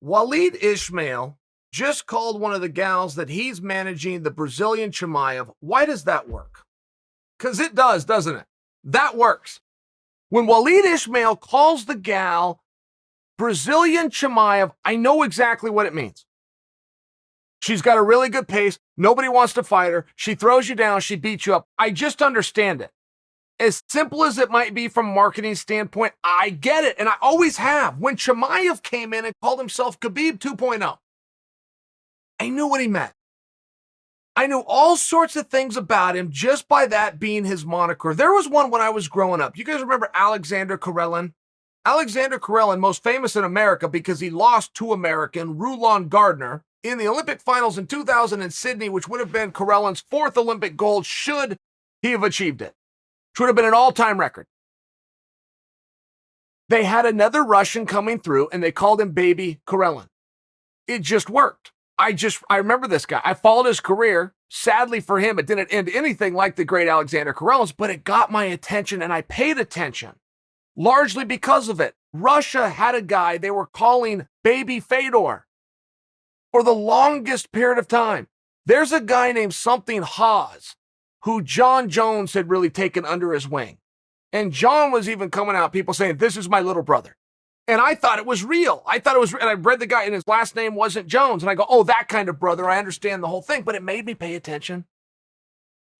Waleed Ismail just called one of the gals that he's managing the Brazilian Chimaev. Why does that work? Because it does, doesn't it? That works. When Waleed Ismail calls the gal Brazilian Chimaev, I know exactly what it means. She's got a really good pace. Nobody wants to fight her. She throws you down. She beats you up. I just understand it. As simple as it might be from a marketing standpoint, I get it, and I always have. When Chemiev came in and called himself Khabib 2.0, I knew what he meant. I knew all sorts of things about him just by that being his moniker. There was one when I was growing up. You guys remember Alexander Karelin? Alexander Karelin, most famous in America because he lost to American Rulon Gardner in the Olympic finals in 2000 in Sydney, which would have been Karelin's fourth Olympic gold should he have achieved it. Which would have been an all-time record. They had another Russian coming through, and they called him Baby Karelin. It just worked. I remember this guy. I followed his career. Sadly for him, it didn't end anything like the great Alexander Karelin's, but it got my attention, and I paid attention, largely because of it. Russia had a guy they were calling Baby Fedor for the longest period of time. There's a guy named something Haas, who John Jones had really taken under his wing. And John was even coming out, people saying, this is my little brother. And I thought it was real. And I read the guy, and his last name wasn't Jones. And I go, oh, that kind of brother. I understand the whole thing. But it made me pay attention.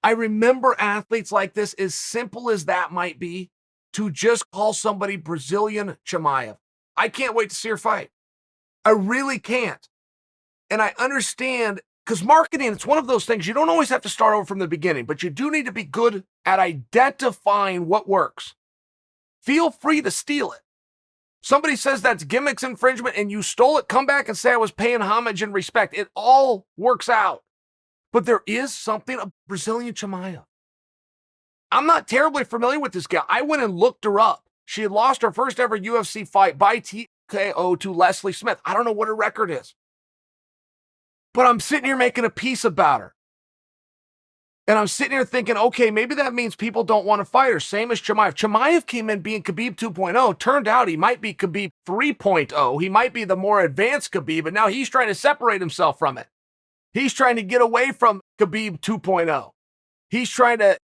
I remember athletes like this, as simple as that might be, to just call somebody Brazilian Chimaev. I can't wait to see her fight. I really can't. And I understand, because marketing, it's one of those things, you don't always have to start over from the beginning, but you do need to be good at identifying what works. Feel free to steal it. Somebody says that's gimmicks infringement and you stole it, come back and say I was paying homage and respect. It all works out. But there is something of Brazilian Chimaev. I'm not terribly familiar with this gal. I went and looked her up. She had lost her first ever UFC fight by TKO to Leslie Smith. I don't know what her record is. But I'm sitting here making a piece about her. And I'm sitting here thinking, okay, maybe that means people don't want to fight her. Same as Chimaev. Chimaev came in being Khabib 2.0. Turned out he might be Khabib 3.0. He might be the more advanced Khabib, but now he's trying to separate himself from it. He's trying to get away from Khabib 2.0. He's trying to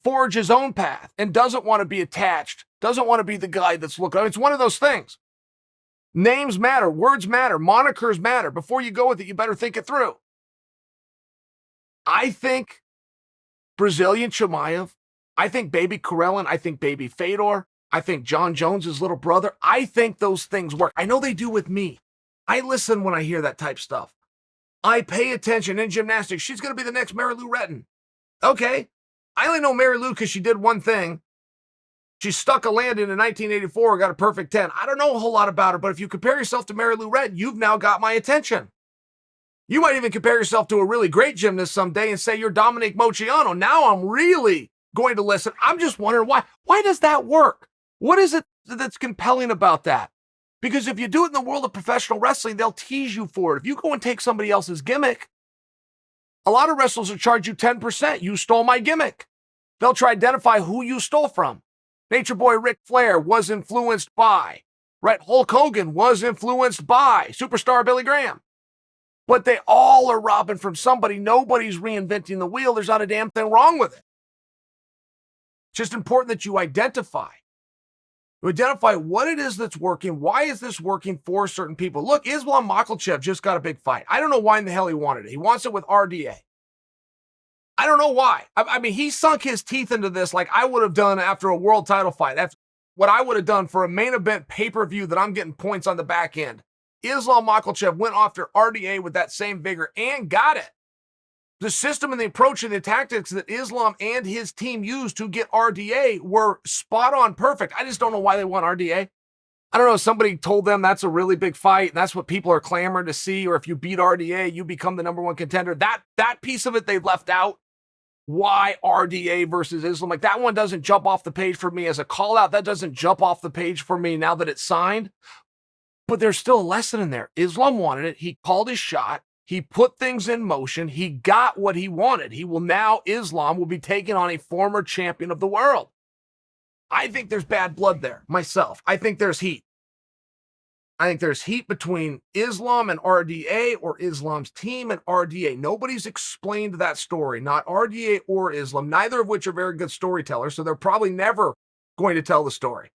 forge his own path and doesn't want to be attached, doesn't want to be the guy that's looking. It's one of those things. Names matter, words matter, monikers matter. Before you go with it, you better think it through. I think Brazilian Chimaev, I think Baby Karelin, I think Baby Fedor, I think John Jones's little brother, I think those things work. I know they do with me. I listen when I hear that type stuff. I pay attention in gymnastics. She's going to be the next Mary Lou Retton. Okay. I only know Mary Lou because she did one thing. She stuck a landing in 1984, got a perfect 10. I don't know a whole lot about her, but if you compare yourself to Mary Lou Retton, you've now got my attention. You might even compare yourself to a really great gymnast someday and say you're Dominique Moceanu. Now I'm really going to listen. I'm just wondering why. Why does that work? What is it that's compelling about that? Because if you do it in the world of professional wrestling, they'll tease you for it. If you go and take somebody else's gimmick, a lot of wrestlers will charge you 10%. You stole my gimmick. They'll try to identify who you stole from. Nature Boy Ric Flair was influenced by, right? Hulk Hogan was influenced by superstar Billy Graham. But they all are robbing from somebody. Nobody's reinventing the wheel. There's not a damn thing wrong with it. It's just important that you identify. You identify what it is that's working. Why is this working for certain people? Look, Islam Makhachev just got a big fight. I don't know why in the hell he wanted it. He wants it with RDA. I don't know why. I mean, he sunk his teeth into this like I would have done after a world title fight. That's what I would have done for a main event pay-per-view that I'm getting points on the back end. Islam Makhachev went after RDA with that same vigor and got it. The system and the approach and the tactics that Islam and his team used to get RDA were spot on perfect. I just don't know why they want RDA. I don't know, somebody told them that's a really big fight, and that's what people are clamoring to see, or if you beat RDA, you become the number one contender. That piece of it they left out. Why RDA versus Islam? Like, that one doesn't jump off the page for me as a call out. That doesn't jump off the page for me now that it's signed. But there's still a lesson in there. Islam wanted it. He called his shot. He put things in motion. He got what he wanted. Islam will be taking on a former champion of the world. I think there's bad blood there, myself. I think there's heat. I think there's heat between Islam and RDA or Islam's team and RDA. Nobody's explained that story, not RDA or Islam, neither of which are very good storytellers, so they're probably never going to tell the story.